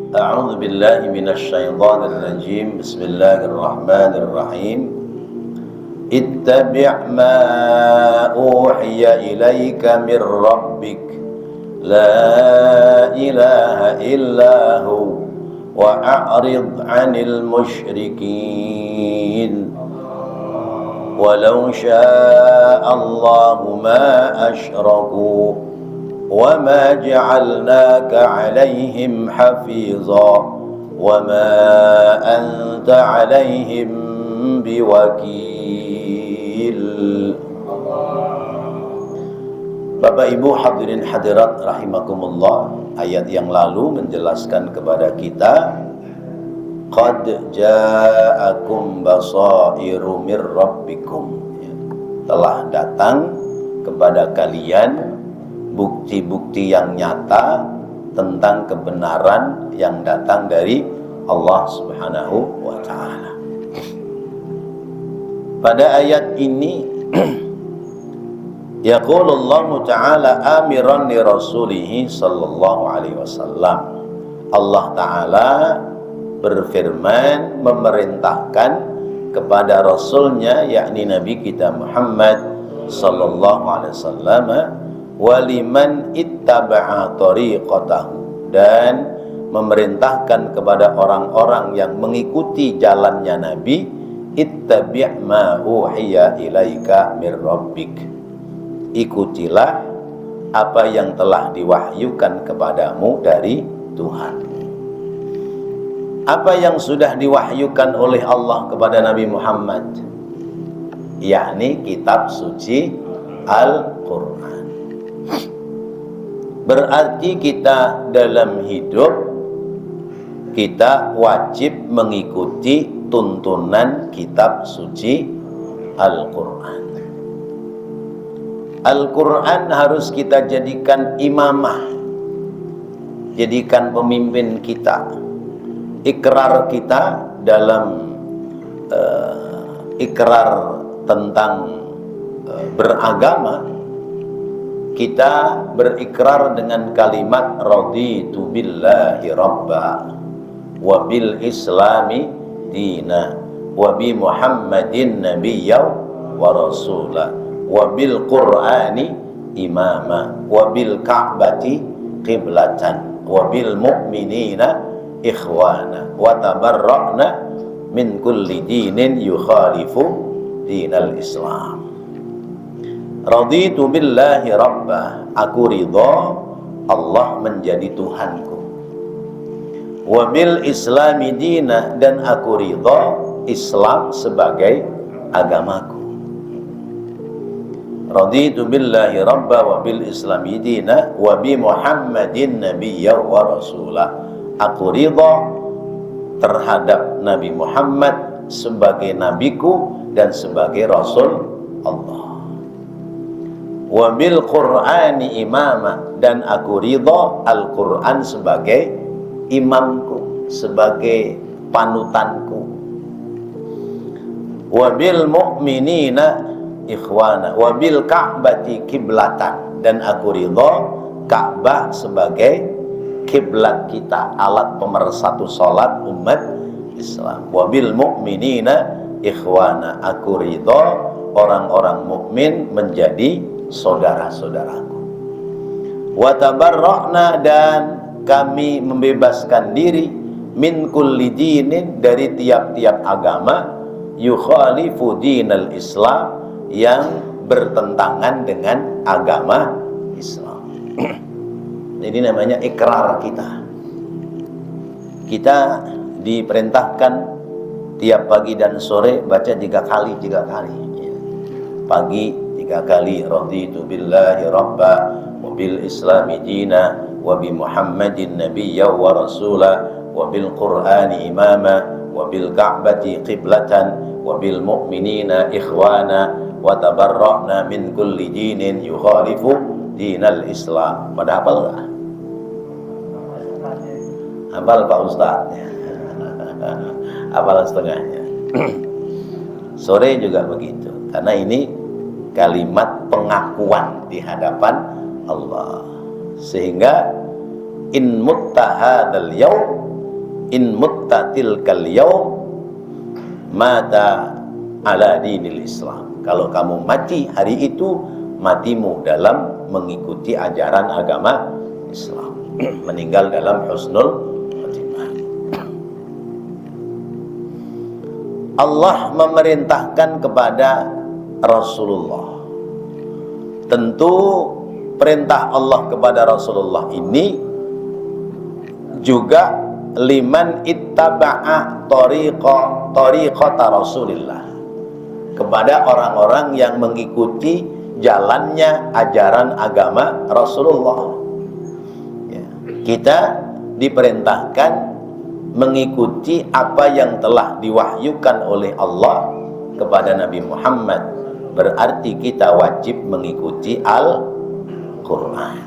أعوذ بالله من الشيطان الرجيم. بسم الله الرحمن الرحيم. اتبع ما أوحي إليك من ربك لا إله إلا هو وأعرض عن المشركين ولو شاء الله ما أشركوا وما جعلناك عليهم حفيظا وما أنت عليهم بوكيل. Bapak Ibu hadirin hadirat rahimakumullah, ayat yang lalu menjelaskan kepada kita qad ja'akum basairu mir rabbikum, telah datang kepada kalian bukti-bukti yang nyata tentang kebenaran yang datang dari Allah Subhanahu wa ta'ala. Pada ayat ini yaqulullahu ta'ala amiran li rasulih sallallahu alaihi wasallam. Allah ta'ala berfirman memerintahkan kepada rasulnya, yakni Nabi kita Muhammad sallallahu alaihi wasallam, waliman ittaba'a tariqatahu, dan memerintahkan kepada orang-orang yang mengikuti jalannya Nabi, ittabi' ma uhiya ilaika mir rabbik, ikutilah apa yang telah diwahyukan kepadamu dari Tuhan. Apa yang sudah diwahyukan oleh Allah kepada Nabi Muhammad, yakni kitab suci Al-Quran. Berarti kita dalam hidup kita wajib mengikuti tuntunan kitab suci Al-Quran. Al-Quran harus kita jadikan imamah, jadikan pemimpin kita, ikrar kita dalam ikrar tentang beragama. Kita berikrar dengan kalimat raditu billahi rabba wa bil islami dina wa bi muhammadin nabiyya wa rasula wa bil qur'ani imama wa bil ka'bati qiblatan wa bil mu'minina ikhwana wa tabarra'na min kulli dinin yukhalifu dinal islam. Raditu billahi rabbah, aku ridha Allah menjadi Tuhanku. Wa bil islami dina, dan aku ridha Islam sebagai agamaku. Raditu billahi rabbah wa bil islami dina wa bi muhammadin nabiyya wa rasulah, aku ridha terhadap Nabi Muhammad sebagai nabiku dan sebagai rasul Allah. Wa bil qur'ani imama, dan aku ridha Al-Quran sebagai imamku, sebagai panutanku. Wa bil mu'minina ikhwana wa bil ka'bati kiblatan, dan aku ridha Ka'bah sebagai kiblat kita, alat pemersatu salat umat Islam. Wa bil mu'minina ikhwana, aku ridha orang-orang mukmin menjadi saudara-saudaraku. Wa tabarra'na, dan kami membebaskan diri min kulli dinin, dari tiap-tiap agama yukhalifu dinal Islam, yang bertentangan dengan agama Islam. Jadi namanya ikrar kita. Kita diperintahkan tiap pagi dan sore baca 3 kali. Pagi 3 kali, raditu billahi rabba wa bil islami dina wa bi muhammadin nabiyya wa rasula wa bil qur'ani imama wa bil ka'bati qiblatan wa bil mu'minina ikhwana wa tabarra'na min kulli dinin yukhalifu dinal islam. Pada hafal enggak? Hafal Pak Ustaz? Hafal setengahnya. Sore juga begitu, karena ini kalimat pengakuan di hadapan Allah. Sehingga in mutta hadzal yaum in mutta tilkal yaum mata ala dinil Islam. Kalau kamu mati hari itu, matimu dalam mengikuti ajaran agama Islam. Meninggal dalam husnul khatimah. Allah memerintahkan kepada Rasulullah. Tentu perintah Allah kepada Rasulullah ini juga liman ittaba'a tariqata Rasulillah, kepada orang-orang yang mengikuti jalannya ajaran agama Rasulullah. Ya, kita diperintahkan mengikuti apa yang telah diwahyukan oleh Allah kepada Nabi Muhammad. Berarti kita wajib mengikuti Al-Quran.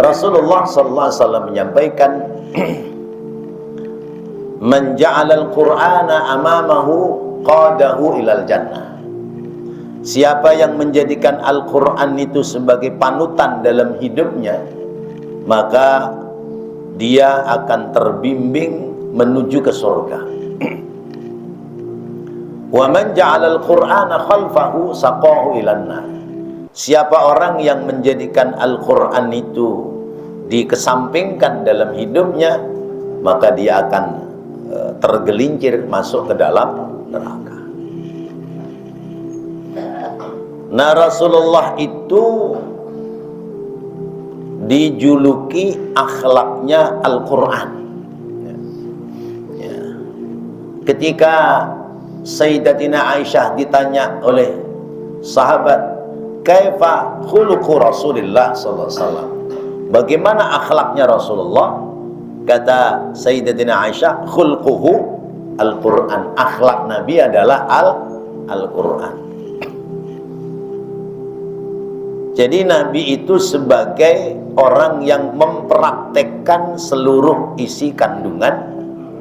Rasulullah SAW menyampaikan, man ja'alal Qur'ana amamahu qadahu ilal jannah. Siapa yang menjadikan Al-Quran itu sebagai panutan dalam hidupnya, maka dia akan terbimbing menuju ke surga. Wa man ja'alal Qur'ana khalfahu saqahu ilan nar. Siapa orang yang menjadikan Al-Quran itu dikesampingkan dalam hidupnya, maka dia akan tergelincir masuk ke dalam neraka. Nah, Rasulullah itu dijuluki akhlaknya Al-Quran. Ya. Ketika Sayyidatina Aisyah ditanya oleh sahabat, kaifa khuluqu Rasulillah sallallahu alaihi wasallam, bagaimana akhlaknya Rasulullah? Kata Sayyidatina Aisyah, khulquhu Al-Quran. Akhlak Nabi adalah Al-Quran. Jadi Nabi itu sebagai orang yang mempraktekkan seluruh isi kandungan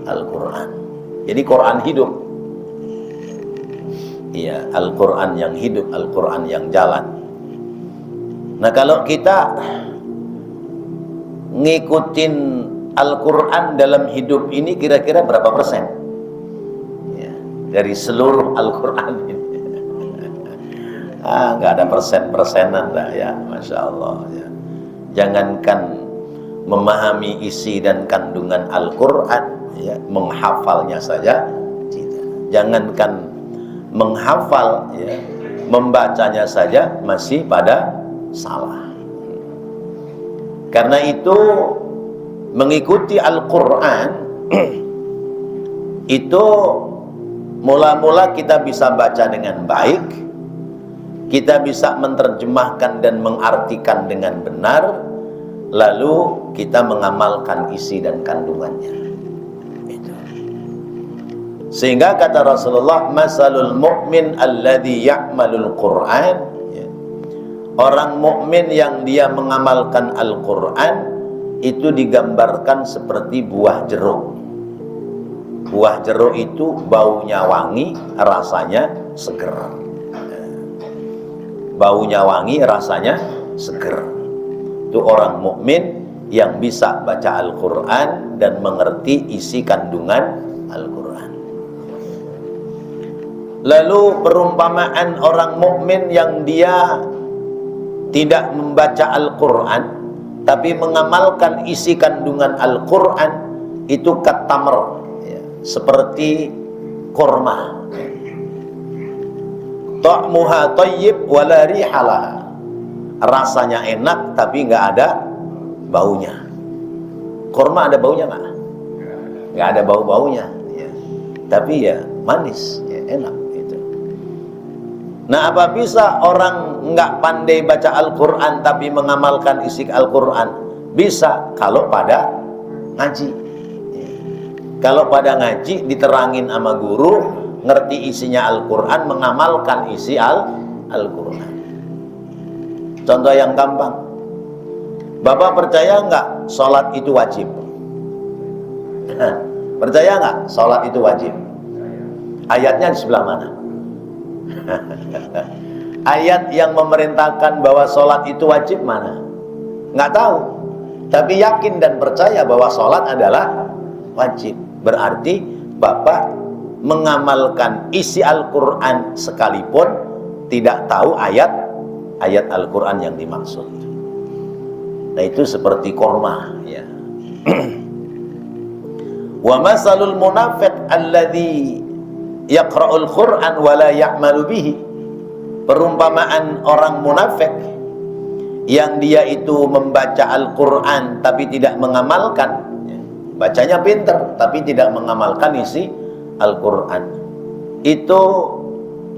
Al-Quran. Jadi Quran hidup. Iya, Al-Quran yang hidup, Al-Quran yang jalan. Nah, kalau kita ngikutin Al-Quran dalam hidup ini kira-kira berapa persen? Ya, dari seluruh Al-Quran ini. Nggak ada persen-persenan dah ya, Masya Allah ya. Jangankan memahami isi dan kandungan Al-Quran ya, menghafalnya saja tidak. Jangankan menghafal ya, membacanya saja masih pada salah. Karena itu mengikuti Al-Quran itu mula-mula kita bisa baca dengan baik, kita bisa menerjemahkan dan mengartikan dengan benar, lalu kita mengamalkan isi dan kandungannya. Itu. Sehingga kata Rasulullah, masalul mu'min alladhi ya'malul Qur'an, ya. Orang mukmin yang dia mengamalkan Al-Quran itu digambarkan seperti buah jeruk. Buah jeruk itu baunya wangi, rasanya seger. Baunya wangi, rasanya seger. Itu orang mukmin yang bisa baca Al-Quran dan mengerti isi kandungan Al-Quran. Lalu perumpamaan orang mukmin yang dia tidak membaca Al-Quran tapi mengamalkan isi kandungan Al-Quran itu katamr, ya, seperti kurma. Ta'muha thayyib wala rihalaha. Rasanya enak tapi nggak ada baunya. Kurma ada baunya nggak? Nggak ada bau-baunya ya. Tapi ya manis, ya, enak itu. Nah, apa bisa orang nggak pandai baca Al-Quran tapi mengamalkan isi Al-Quran? Bisa kalau pada ngaji ya. Kalau pada ngaji diterangin sama guru, ngerti isinya Al-Quran, mengamalkan isi Al-Quran. Contoh yang gampang, Bapak percaya nggak sholat itu wajib? Percaya nggak sholat itu wajib? Ayatnya di sebelah mana? Ayat yang memerintahkan bahwa sholat itu wajib mana? Nggak tahu. tapi yakin dan percaya bahwa sholat adalah wajib. Berarti Bapak mengamalkan isi Al-Quran sekalipun tidak tahu ayat Al-Quran yang dimaksud. Nah, itu seperti korma, ya. Wa masalul munafiq alladhi yaqra'ul Qur'an wa la ya'malu bihi. Perumpamaan orang munafik yang dia itu membaca Al-Quran tapi tidak mengamalkan, bacanya pinter tapi tidak mengamalkan isi Al-Quran, itu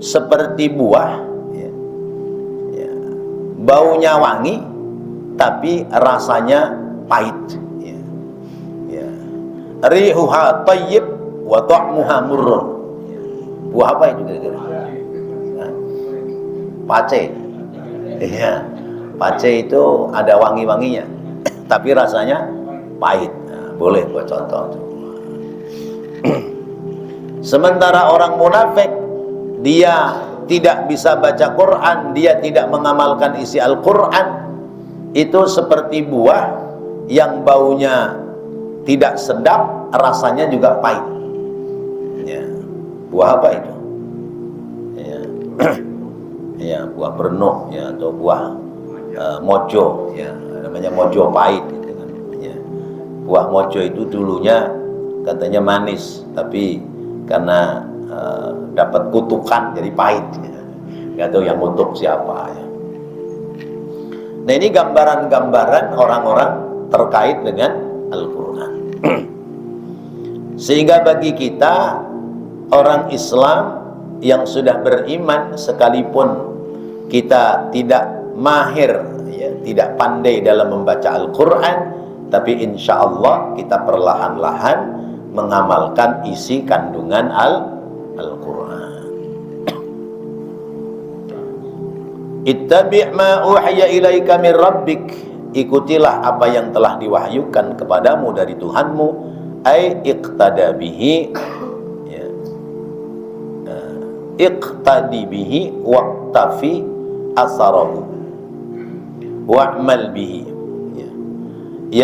seperti buah, baunya wangi tapi rasanya pahit, rihuha tayyib wa ta'muha murrun. Buah apa itu kira-kira? Pace. Iya, pace itu ada wangi-wanginya tapi rasanya pahit. Nah, boleh buat contoh. Sementara orang munafik, dia tidak bisa baca Quran, dia tidak mengamalkan isi Al-Quran, itu seperti buah yang baunya tidak sedap, rasanya juga pahit. Ya. Buah apa itu? Ya. Ya, buah bernuh, ya, atau buah mojo, ya, namanya mojo pahit gitu kan. Ya. Buah mojo itu dulunya katanya manis, tapi karena dapat kutukan jadi pahit, ya. Nggak tahu yang kutuk siapa, ya. Nah, ini gambaran-gambaran orang-orang terkait dengan Al-Quran. Sehingga bagi kita orang Islam yang sudah beriman, sekalipun kita tidak mahir, ya, tidak pandai dalam membaca Al-Quran, tapi insya Allah kita perlahan-lahan mengamalkan isi kandungan Al-Quran. Ittabi' ma uhiya ilaika min rabbik, ikutilah apa yang telah diwahyukan kepadamu dari Tuhanmu, ai iqtada bihi, ya, iqtadi bihi waqtafi asarahu wa'mal bihi, ya,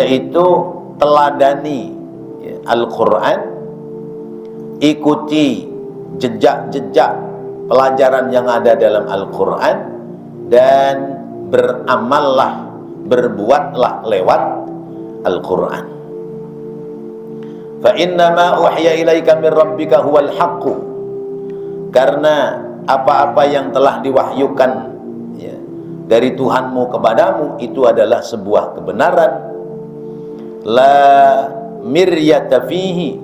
yaitu teladani, ya, Al-Quran, ikuti jejak-jejak pelajaran yang ada dalam Al-Quran, dan beramallah, berbuatlah lewat Al-Quran. Fa innama uhiya ilaika min rabbika huwal haqqu, karena apa-apa yang telah diwahyukan, ya, dari Tuhanmu kepadamu itu adalah sebuah kebenaran. La miryata fihi,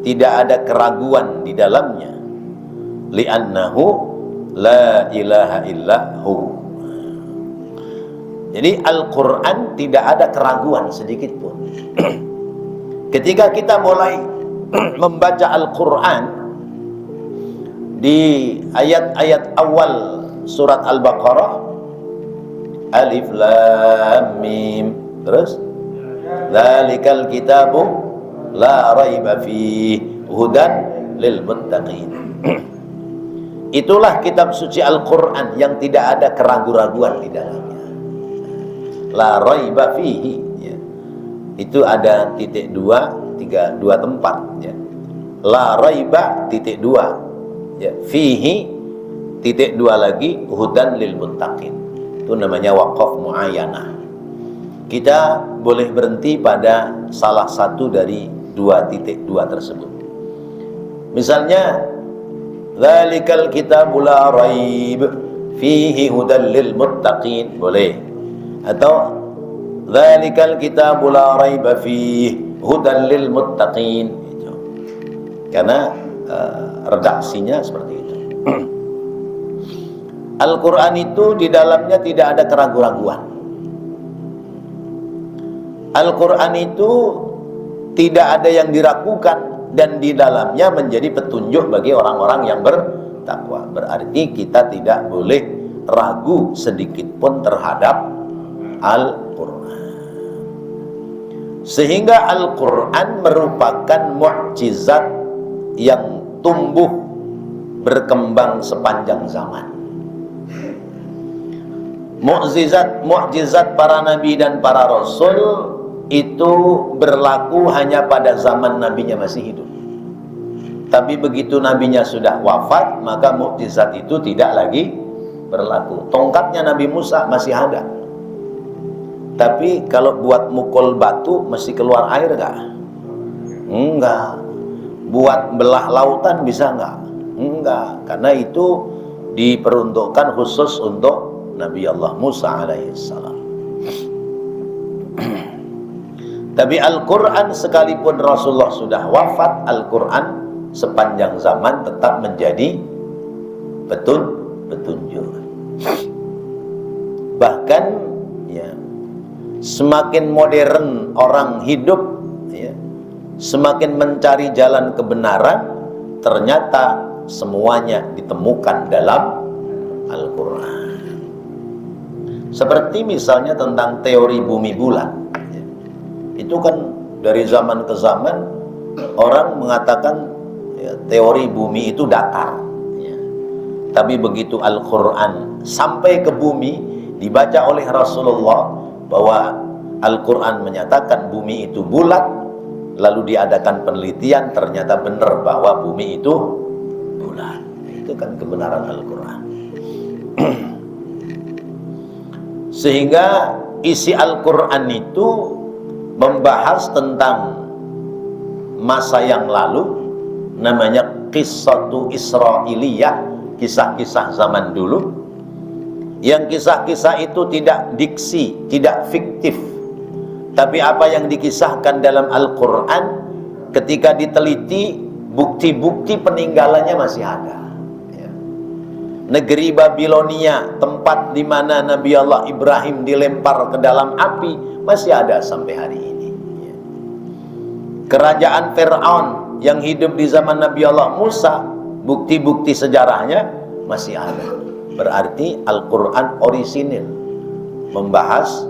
tidak ada keraguan di dalamnya. Li'annahu la ilaha illahu. Jadi Al-Quran tidak ada keraguan sedikit pun. Ketika kita mulai membaca Al-Quran, di ayat-ayat awal surat Al-Baqarah, Alif Lam Mim, terus Dzalikal kitabu la raiba fihi hudan lil muttaqin. Itulah kitab suci Al-Quran yang tidak ada keraguan-raguan di dalamnya. La raiba fihi, ya. Itu ada titik dua tempat, ya. La raiba titik dua, ya. Fihi titik dua lagi, hudan lil muttaqin. Itu namanya waqaf muayyanah. Kita boleh berhenti pada salah satu dari dua titik dua tersebut. Misalnya, dzalikal kitabu la raib fihi hudan lil muttaqin, boleh. Atau dzalikal kitabu la raiba fihi hudan lil muttaqin, itu. Karena redaksinya seperti itu. Al-Quran itu di dalamnya tidak ada keraguan-raguan. Al-Quran itu tidak ada yang diragukan, dan di dalamnya menjadi petunjuk bagi orang-orang yang bertakwa. Berarti kita tidak boleh ragu sedikit pun terhadap Al-Quran. Sehingga Al-Quran merupakan mukjizat yang tumbuh berkembang sepanjang zaman. Mukjizat para nabi dan para rasul itu berlaku hanya pada zaman nabinya masih hidup. Tapi begitu nabinya sudah wafat, maka mukjizat itu tidak lagi berlaku. Tongkatnya Nabi Musa masih ada, tapi kalau buat mukul batu mesti keluar air nggak? Enggak. Buat belah lautan bisa nggak? Enggak, karena itu diperuntukkan khusus untuk Nabi Allah Musa alaihissalam. Tapi Al-Quran sekalipun Rasulullah sudah wafat, Al-Quran sepanjang zaman tetap menjadi petunjuk. Bahkan ya, semakin modern orang hidup ya, semakin mencari jalan kebenaran, ternyata semuanya ditemukan dalam Al-Quran. Seperti misalnya tentang teori bumi bulat ya. Itu kan dari zaman ke zaman orang mengatakan ya, teori bumi itu datar ya. Tapi begitu Al-Quran sampai ke bumi, dibaca oleh Rasulullah bahwa Al-Quran menyatakan bumi itu bulat, lalu diadakan penelitian, ternyata benar bahwa bumi itu bulat. Itu kan kebenaran Al-Quran. Sehingga isi Al-Quran itu membahas tentang masa yang lalu, namanya Qissatu Israiliyah, kisah-kisah zaman dulu. Yang kisah-kisah itu tidak diksi, tidak fiktif, tapi apa yang dikisahkan dalam Al-Quran ketika diteliti, bukti-bukti peninggalannya masih ada ya. Negeri Babilonia, tempat di mana Nabi Allah Ibrahim dilempar ke dalam api, masih ada sampai hari ini ya. Kerajaan Fir'aun yang hidup di zaman Nabi Allah Musa, bukti-bukti sejarahnya masih ada. Berarti Al-Quran orisinil, membahas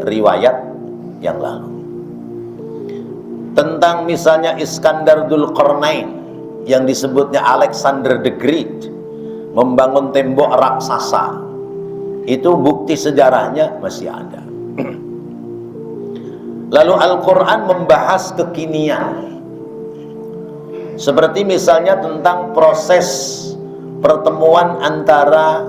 riwayat yang lalu. Tentang misalnya Iskandar Dzulqarnain yang disebutnya Alexander the Great, membangun tembok raksasa, itu bukti sejarahnya masih ada. Lalu Al-Quran membahas kekinian, seperti misalnya tentang proses pertemuan antara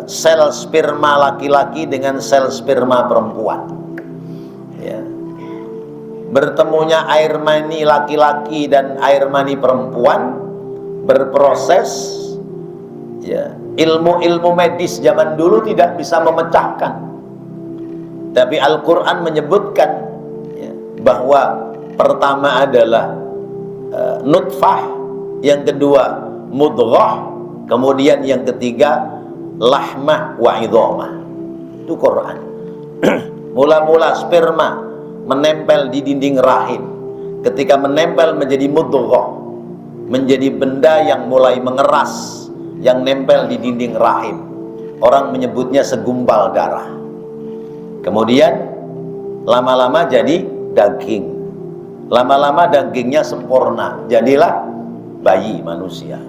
sel sperma laki-laki dengan sel sperma perempuan ya. Bertemunya air mani laki-laki dan air mani perempuan berproses ya. Ilmu-ilmu medis zaman dulu tidak bisa memecahkan, tapi Al-Quran menyebutkan ya, bahwa pertama adalah nutfah, yang kedua mudghah, kemudian yang ketiga lahmah wa idhamah. Itu Quran. Mula-mula sperma menempel di dinding rahim, ketika menempel menjadi mudghah, menjadi benda yang mulai mengeras, yang nempel di dinding rahim, orang menyebutnya segumpal darah. Kemudian lama-lama jadi daging, lama-lama dagingnya sempurna, jadilah bayi manusia.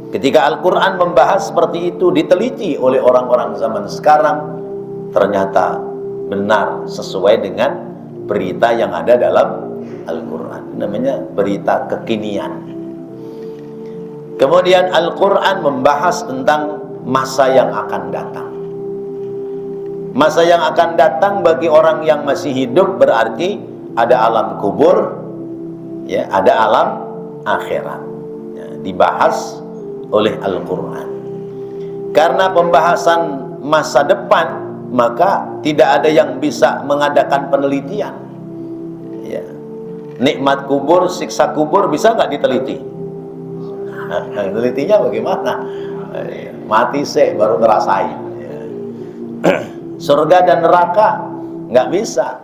Ketika Al-Quran membahas seperti itu, diteliti oleh orang-orang zaman sekarang, ternyata benar sesuai dengan berita yang ada dalam Al-Quran. Namanya berita kekinian. Kemudian Al-Quran membahas tentang masa yang akan datang. Masa yang akan datang bagi orang yang masih hidup berarti ada alam kubur ya, ada alam akhirat ya, dibahas oleh Al-Quran. Karena pembahasan masa depan, maka tidak ada yang bisa mengadakan penelitian ya. Nikmat kubur, siksa kubur bisa nggak diteliti? Telitinya bagaimana? Mati sih baru ngerasain ya. Surga dan neraka nggak bisa.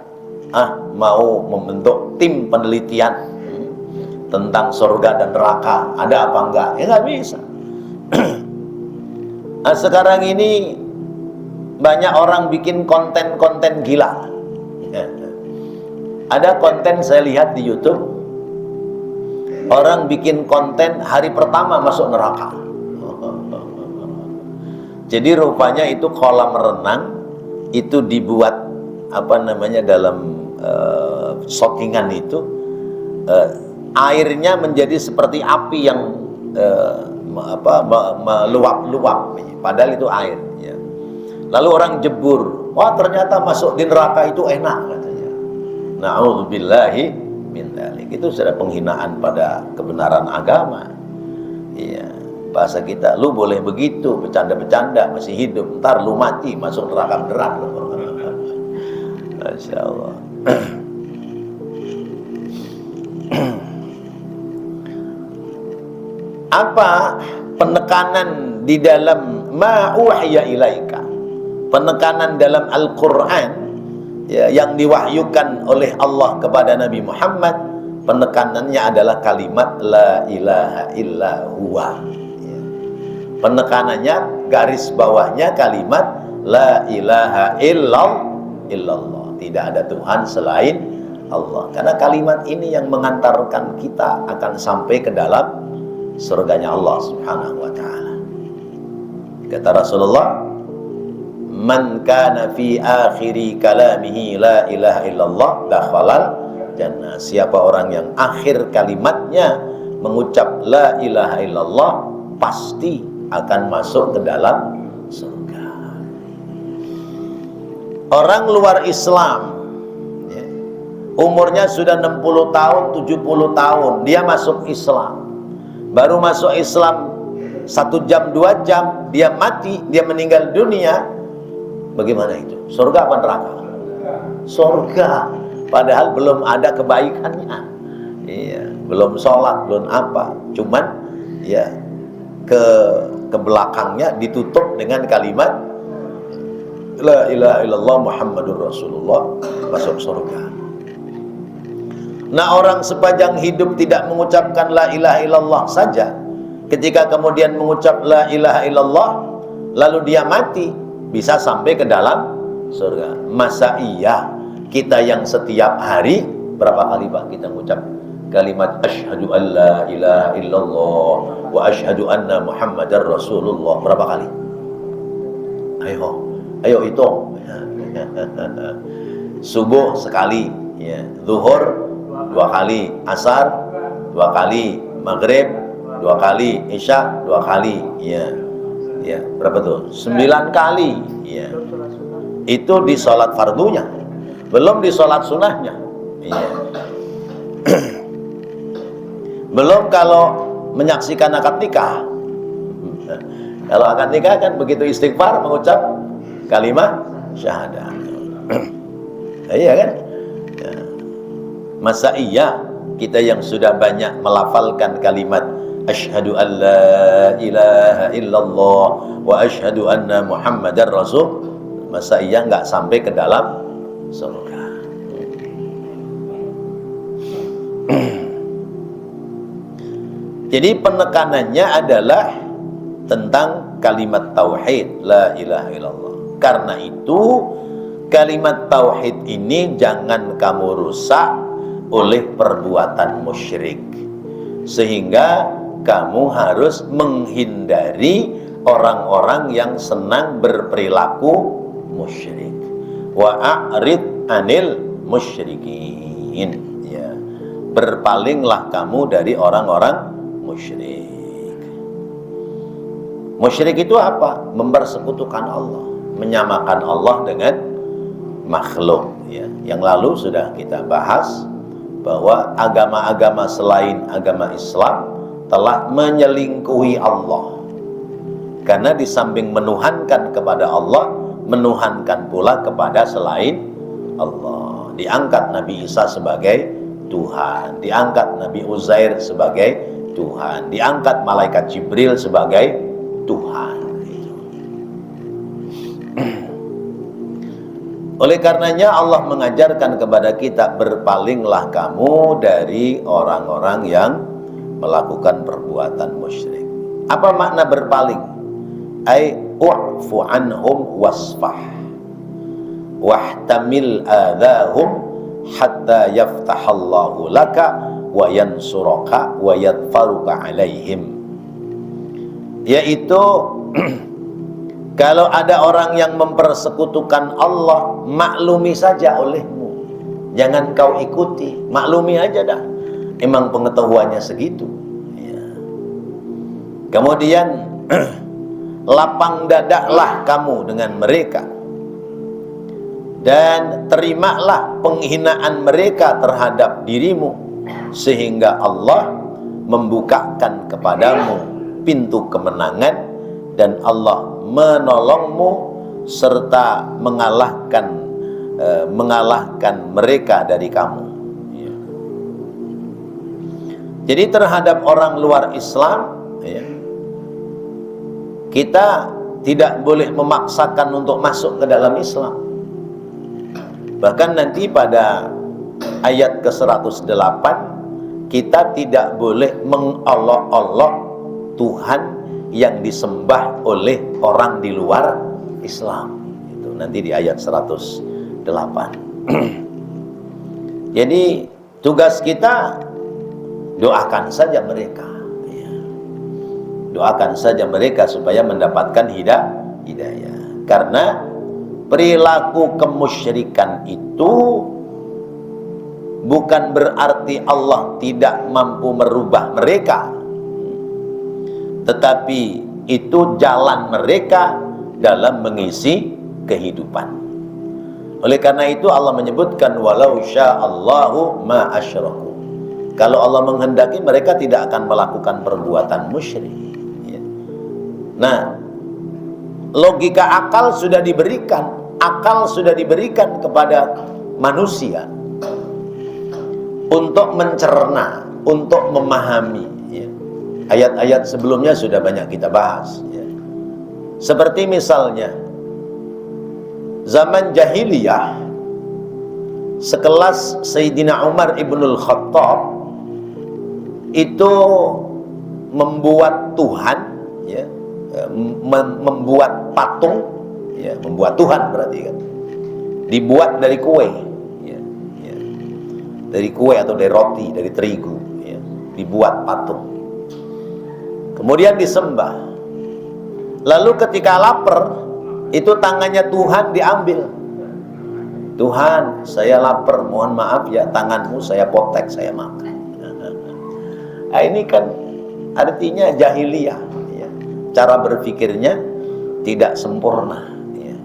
Mau membentuk tim penelitian tentang surga dan neraka ada apa enggak? Ya nggak bisa. Sekarang ini banyak orang bikin konten-konten gila. Ada konten saya lihat di YouTube, orang bikin konten hari pertama masuk neraka. Jadi rupanya itu kolam renang itu dibuat dalam shockingan itu, airnya menjadi seperti api yang meluap-luap, padahal itu air ya. Lalu orang jebur, wah ternyata masuk di neraka itu enak katanya. Na'udzubillahi min dzalik. Itu sudah penghinaan pada kebenaran agama. Iya, bahasa kita, lu boleh begitu bercanda-bercanda masih hidup, ntar lu mati masuk neraka beneran. Masya Allah. Apa penekanan di dalam ma'uhya ilaika, penekanan dalam Al-Quran ya, yang diwahyukan oleh Allah kepada Nabi Muhammad? Penekanannya adalah kalimat la ilaha illa huwa ya. Penekanannya, garis bawahnya kalimat la ilaha illallah, tidak ada Tuhan selain Allah. Karena kalimat ini yang mengantarkan kita akan sampai ke dalam surganya Allah Subhanahu wa ta'ala. Kata Rasulullah, man kana fi akhiri kalamihi la ilaha illallah dakhalal jannah. Siapa orang yang akhir kalimatnya mengucap la ilaha illallah, pasti akan masuk ke dalam surga. Orang luar Islam ya, umurnya sudah 60 tahun, 70 tahun, dia masuk Islam. Baru masuk Islam 1 jam 2 jam dia mati, dia meninggal dunia. Bagaimana itu? Surga apa neraka? Surga. Padahal belum ada kebaikannya. Iya, belum sholat, belum apa. Cuman ya ke belakangnya ditutup dengan kalimat la ilaha illallah Muhammadur Rasulullah, masuk surga. Nah, orang sepanjang hidup tidak mengucapkan la ilaha illallah saja, ketika kemudian mengucap la ilaha illallah lalu dia mati, bisa sampai ke dalam surga. Masa iya kita yang setiap hari berapa kali Pak kita mengucap kalimat asyhadu an la ilaha illallah wa asyhadu anna Muhammadar Rasulullah, berapa kali? Ayo hitung. Subuh sekali ya, zuhur 2 kali, asar 2 kali, maghrib 2 kali, isya 2 kali ya. Ya, berapa tuh? 9 kali ya. Itu di sholat fardunya, belum di sholat sunahnya ya. Belum kalau menyaksikan akad nikah. Kalau akad nikah kan begitu istighfar mengucap kalimat syahadah. Iya kan ya. Masa iya kita yang sudah banyak melafalkan kalimat asyhadu an la ilaha illallah wa asyhadu anna Muhammadar Rasul, masa iya nggak sampai ke dalam surga? Jadi penekanannya adalah tentang kalimat tauhid la ilaha illallah. Karena itu kalimat tauhid ini jangan kamu rusak oleh perbuatan musyrik, sehingga kamu harus menghindari orang-orang yang senang berperilaku musyrik. Wa a'rid anil musyrikin ya. Berpalinglah kamu dari orang-orang musyrik. Musyrik itu apa? Mempersekutukan Allah, menyamakan Allah dengan makhluk ya. Yang lalu sudah kita bahas bahwa agama-agama selain agama Islam telah menyelingkuhi Allah. Karena di samping menuhankan kepada Allah, menuhankan pula kepada selain Allah. Diangkat Nabi Isa sebagai Tuhan, diangkat Nabi Uzair sebagai Tuhan, diangkat malaikat Jibril sebagai Tuhan. Oleh karenanya Allah mengajarkan kepada kita, berpalinglah kamu dari orang-orang yang melakukan perbuatan musyrik. Apa makna berpaling? Ai u'fu anhum wasfah wahtamil adahum hatta yaftahallahu laka wa yansuraka wa yadfaruka alaihim. Yaitu Kalau ada orang yang mempersekutukan Allah, maklumi saja olehmu. Jangan kau ikuti, maklumi aja dah. Emang pengetahuannya segitu. Ya. Kemudian lapang dadaklah kamu dengan mereka, dan terimalah penghinaan mereka terhadap dirimu, sehingga Allah membukakan kepadamu pintu kemenangan, dan Allah menolongmu serta mengalahkan mereka dari kamu. Ya. Jadi terhadap orang luar Islam, ya, kita tidak boleh memaksakan untuk masuk ke dalam Islam. Bahkan nanti pada ayat ke-108, kita tidak boleh mengolok-olok Tuhan yang disembah oleh orang di luar Islam. Itu nanti di ayat 108. Jadi tugas kita doakan saja mereka. Doakan saja mereka supaya mendapatkan hidayah. Karena perilaku kemusyrikan itu bukan berarti Allah tidak mampu merubah mereka, tetapi itu jalan mereka dalam mengisi kehidupan. Oleh karena itu Allah menyebutkan walau sya'allahu ma asyraku. Kalau Allah menghendaki, mereka tidak akan melakukan perbuatan musyrik. Nah, logika akal sudah diberikan, kepada manusia untuk mencerna, untuk memahami. Ayat-ayat sebelumnya sudah banyak kita bahas. Seperti misalnya zaman jahiliyah, sekelas Sayyidina Umar ibnul Khattab itu membuat Tuhan, ya, membuat patung, ya, membuat Tuhan berarti kan, dibuat dari kue, ya, ya, dari kue atau dari roti, dari terigu, ya, dibuat patung, kemudian disembah. Lalu ketika lapar, itu tangannya Tuhan diambil. Tuhan, saya lapar, mohon maaf ya, tanganmu saya potek, saya makan. Nah, ini kan artinya jahiliyah, ya. Cara berpikirnya tidak sempurna, ya.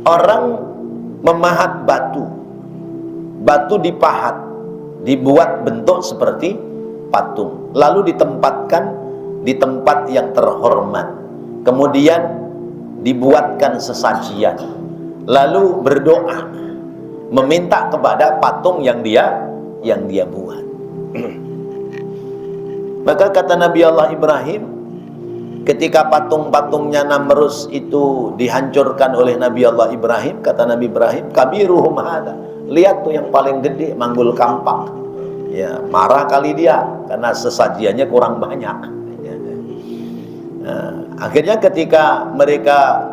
Orang memahat batu, batu dipahat, dibuat bentuk seperti patung, lalu ditempatkan di tempat yang terhormat, kemudian dibuatkan sesajian, lalu berdoa meminta kepada patung yang dia buat. Maka kata Nabi Allah Ibrahim, ketika patung-patungnya Namrus itu dihancurkan oleh Nabi Allah Ibrahim, kata Nabi Ibrahim, kabiruhum hada, lihat tuh yang paling gede, manggul kampak. Ya, marah kali dia karena sesajiannya kurang banyak. Nah, akhirnya ketika mereka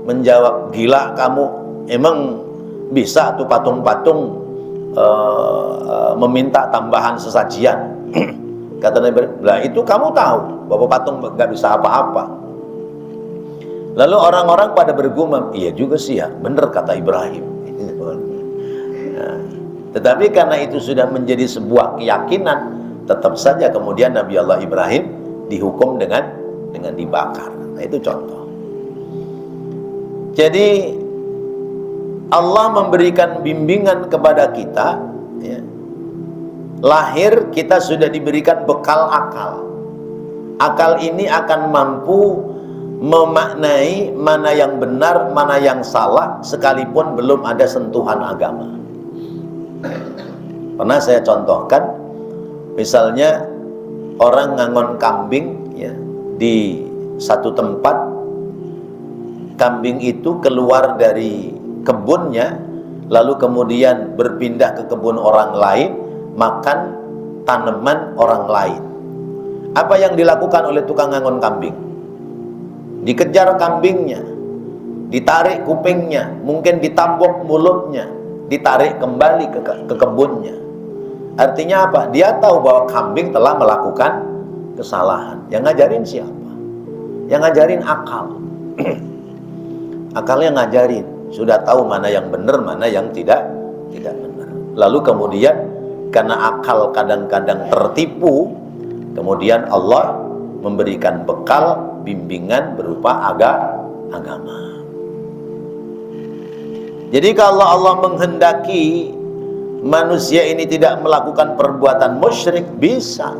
menjawab, gila kamu, emang bisa tuh patung-patung meminta tambahan sesajian? Kata Nabi Ibrahim, lah itu kamu tahu bahwa patung gak bisa apa-apa. Lalu orang-orang pada bergumam, iya juga sih ya, bener kata Ibrahim. Nah, tetapi karena itu sudah menjadi sebuah keyakinan, tetap saja kemudian Nabi Allah Ibrahim dihukum dengan dibakar. Nah, itu contoh. Jadi Allah memberikan bimbingan kepada kita, ya. Lahir kita sudah diberikan bekal akal. Akal ini akan mampu memaknai mana yang benar, mana yang salah, sekalipun belum ada sentuhan agama. Pernah saya contohkan, misalnya orang ngangon kambing, ya, di satu tempat, kambing itu keluar dari kebunnya, lalu kemudian berpindah ke kebun orang lain, makan tanaman orang lain. Apa yang dilakukan oleh tukang ngangon kambing? Dikejar kambingnya, ditarik kupingnya, mungkin ditambok mulutnya, ditarik kembali ke kebunnya. Artinya apa? Dia tahu bahwa kambing telah melakukan kesalahan. Yang ngajarin siapa? Yang ngajarin akal. Akalnya ngajarin, sudah tahu mana yang benar, mana yang tidak benar. Lalu kemudian karena akal kadang-kadang tertipu, kemudian Allah memberikan bekal bimbingan berupa agama. Jadi kalau Allah menghendaki manusia ini tidak melakukan perbuatan musyrik, bisa.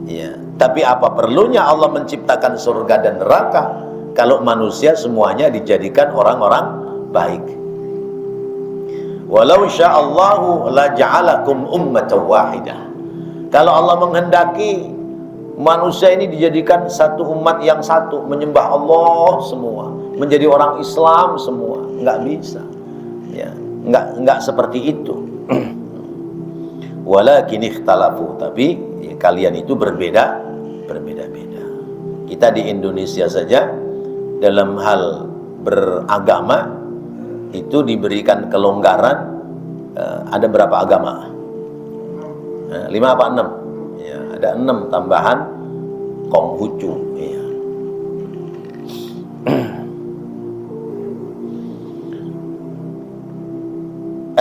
Ya, tapi apa perlunya Allah menciptakan surga dan neraka kalau manusia semuanya dijadikan orang-orang baik? Walau sya'allahu la ja'alakum ummatan wahidah. Kalau Allah menghendaki manusia ini dijadikan satu umat yang satu, menyembah Allah semua, menjadi orang Islam semua, nggak bisa. Ya, nggak seperti itu. Walakin ikhtalafu, tapi ya, kalian itu berbeda-beda. Kita di Indonesia saja dalam hal beragama itu diberikan kelonggaran. Ada berapa agama? 5 apa 6? Ya, ada 6 tambahan Konghucu. Ya.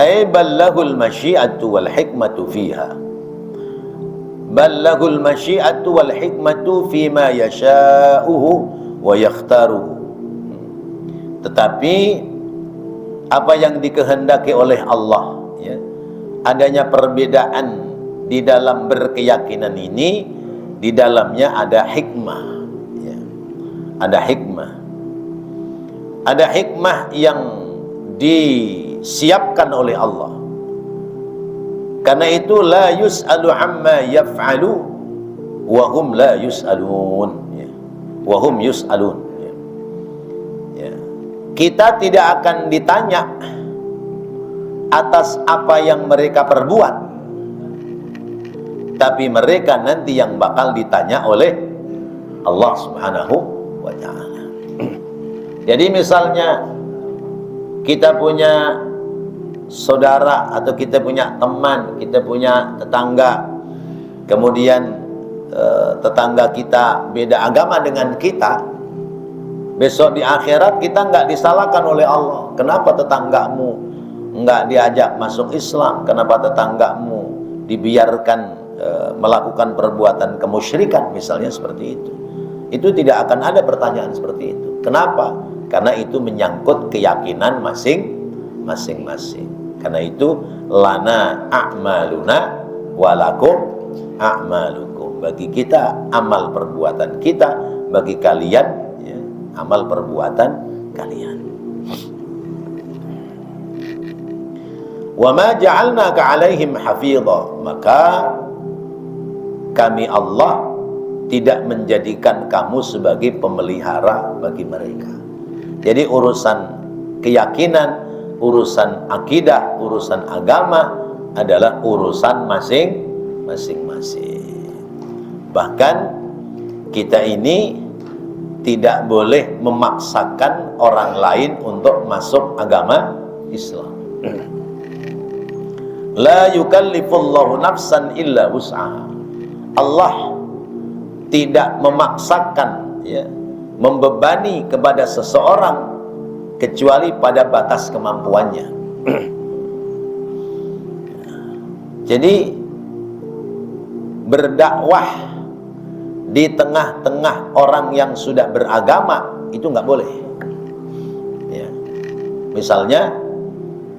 Ay ballahul masyiatu wal hikmatu fiha. Ballahul masyiatu wal hikmatu fima yasha'uhu wa yakhtaruhu. Tetapi apa yang dikehendaki oleh Allah, ya, adanya perbedaan di dalam berkeyakinan ini, di dalamnya ada hikmah, ya. Ada hikmah yang disiapkan oleh Allah. Karena itu la yus'alu amma yaf'alu wa hum la yus'alun, ya. Wa hum yus'alun, ya. Ya. Kita tidak akan ditanya atas apa yang mereka perbuat, tapi mereka nanti yang bakal ditanya oleh Allah Subhanahu wa ta'ala. Jadi misalnya kita punya saudara atau kita punya teman, kita punya tetangga, kemudian tetangga kita beda agama dengan kita, besok di akhirat kita nggak disalahkan oleh Allah. Kenapa tetanggamu nggak diajak masuk Islam? Kenapa tetanggamu dibiarkan melakukan perbuatan kemusyrikan, misalnya seperti itu? Itu tidak akan ada pertanyaan seperti itu. Kenapa? Karena itu menyangkut keyakinan masing-masing. Karena itu lana a'maluna walakum a'malukum. Bagi kita amal perbuatan kita, bagi kalian ya, amal perbuatan kalian. Wa ma ja'alnaka 'alaihim hafidha. Maka kami Allah tidak menjadikan kamu sebagai pemelihara bagi mereka. Jadi urusan keyakinan, urusan akidah, urusan agama adalah urusan masing-masing. Bahkan kita ini tidak boleh memaksakan orang lain untuk masuk agama Islam. La yukallifullahu nafsan illa wus'aha. Allah tidak memaksakan, ya, membebani kepada seseorang kecuali pada batas kemampuannya. Jadi berdakwah di tengah-tengah orang yang sudah beragama itu nggak boleh. Ya. Misalnya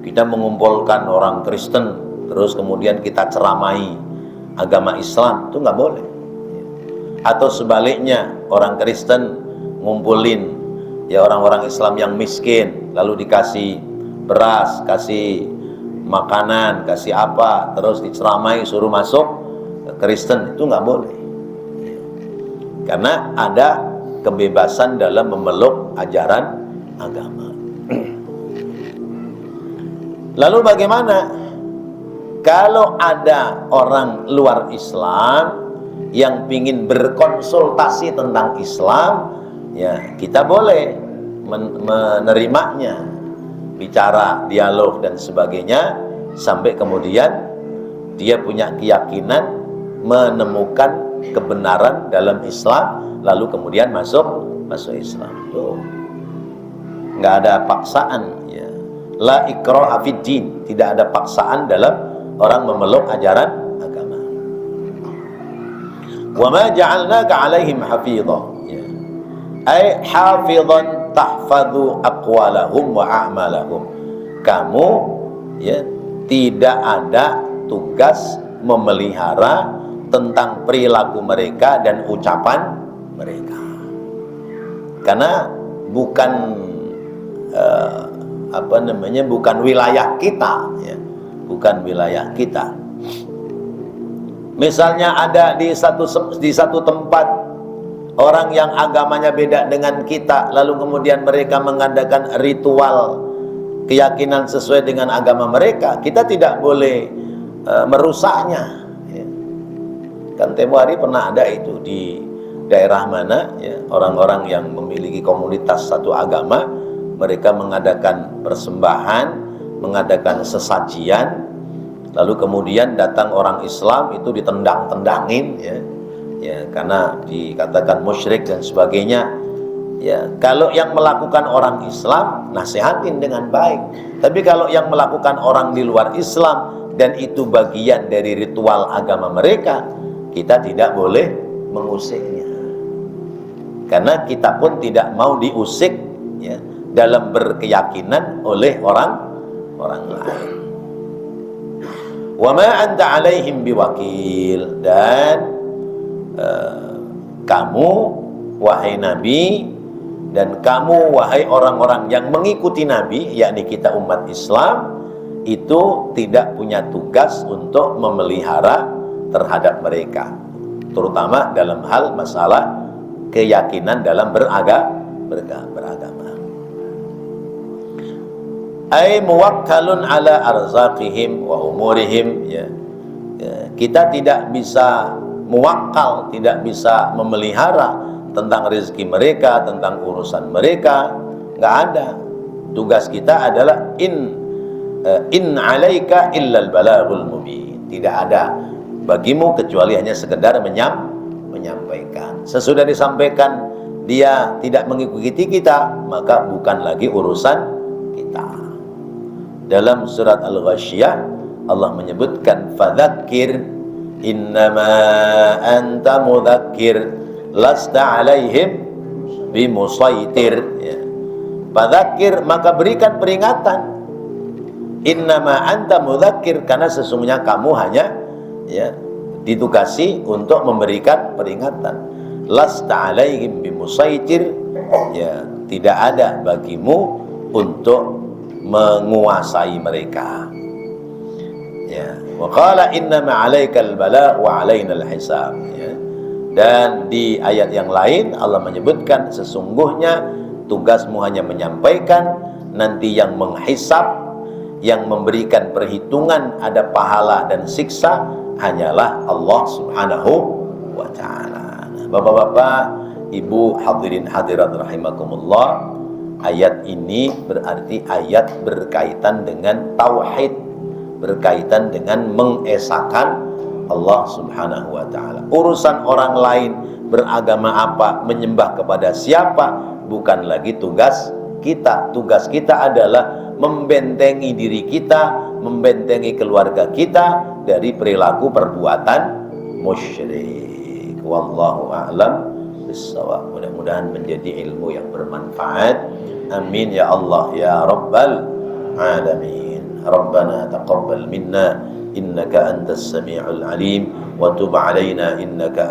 kita mengumpulkan orang Kristen, terus kemudian kita ceramai agama Islam, itu nggak boleh. Atau sebaliknya, orang Kristen ngumpulin ya orang-orang Islam yang miskin, lalu dikasih beras, kasih makanan, kasih apa, terus diceramai suruh masuk Kristen, itu nggak boleh. Karena ada kebebasan dalam memeluk ajaran agama. Lalu bagaimana kalau ada orang luar Islam yang ingin berkonsultasi tentang Islam? Ya, kita boleh menerimanya, bicara, dialog dan sebagainya, sampai kemudian dia punya keyakinan menemukan kebenaran dalam Islam, lalu kemudian masuk masuk Islam. Tuh. Nggak ada paksaan, ya. La ikraha fid din, tidak ada paksaan dalam orang memeluk ajaran agama. Wa ma ja'alnaka 'alaihim hafidha, ya. Ai hafidhan tahfadhu aqwalahum wa a'malahum. Kamu, ya, tidak ada tugas memelihara tentang perilaku mereka dan ucapan mereka, karena bukan bukan wilayah kita, ya. Bukan wilayah kita. Misalnya ada di satu tempat orang yang agamanya beda dengan kita, lalu kemudian mereka mengadakan ritual keyakinan sesuai dengan agama mereka, kita tidak boleh merusaknya, ya. Kan tempo hari pernah ada itu di daerah mana, ya, orang-orang yang memiliki komunitas satu agama, mereka mengadakan persembahan, mengadakan sesajian, lalu kemudian datang orang Islam itu ditendang-tendangin, ya, ya, karena dikatakan musyrik dan sebagainya. Ya, kalau yang melakukan orang Islam, nasihatin dengan baik. Tapi kalau yang melakukan orang di luar Islam dan itu bagian dari ritual agama mereka, kita tidak boleh mengusiknya. Karena kita pun tidak mau diusik, ya, dalam berkeyakinan oleh orang lain. Wa ma anta 'alaihim biwakil, dan kamu wahai Nabi, dan kamu wahai orang-orang yang mengikuti Nabi, yakni kita umat Islam, itu tidak punya tugas untuk memelihara terhadap mereka, terutama dalam hal masalah keyakinan dalam beragama. Ai muwakkalun ala arzaqihim wa umurihim, ya. Kita tidak bisa muwakkal, tidak bisa memelihara tentang rezeki mereka, tentang urusan mereka, nggak ada. Tugas kita adalah in 'alaika illal balaghul mubin. Tidak ada bagimu kecuali hanya sekedar menyampaikan. Sesudah disampaikan dia tidak mengikuti kita, maka bukan lagi urusan kita. Dalam surat Al-Ghasyiyah Allah menyebutkan fadzakir innama anta mudzakir lasta 'alaihim bimusaitir, ya. Fadzakir, maka berikan peringatan. Innama anta mudzakir, karena sesungguhnya kamu hanya, ya, ditugasi untuk memberikan peringatan. Lasta 'alaihim bimusaitir, ya, tidak ada bagimu untuk menguasai mereka, ya. Wa qala innama 'alaikal balagh wa 'alainal hisab, ya. Dan di ayat yang lain Allah menyebutkan sesungguhnya tugasmu hanya menyampaikan, nanti yang menghisab, yang memberikan perhitungan ada pahala dan siksa hanyalah Allah Subhanahu wa ta'ala. Nah, Bapak-bapak, Ibu, hadirin hadirat rahimakumullah, ayat ini berarti ayat berkaitan dengan tauhid, berkaitan dengan mengesahkan Allah Subhanahu wa ta'ala. Urusan orang lain beragama apa, menyembah kepada siapa, bukan lagi tugas kita. Tugas kita adalah membentengi diri kita, membentengi keluarga kita dari perilaku perbuatan musyrik. Wallahu a'lam bissawab. Mudah-mudahan menjadi ilmu yang bermanfaat. Amin ya Allah ya Rabbal alamin. Rabbana taqabbal minna innaka antas sami'ul alim wa tub alaina innaka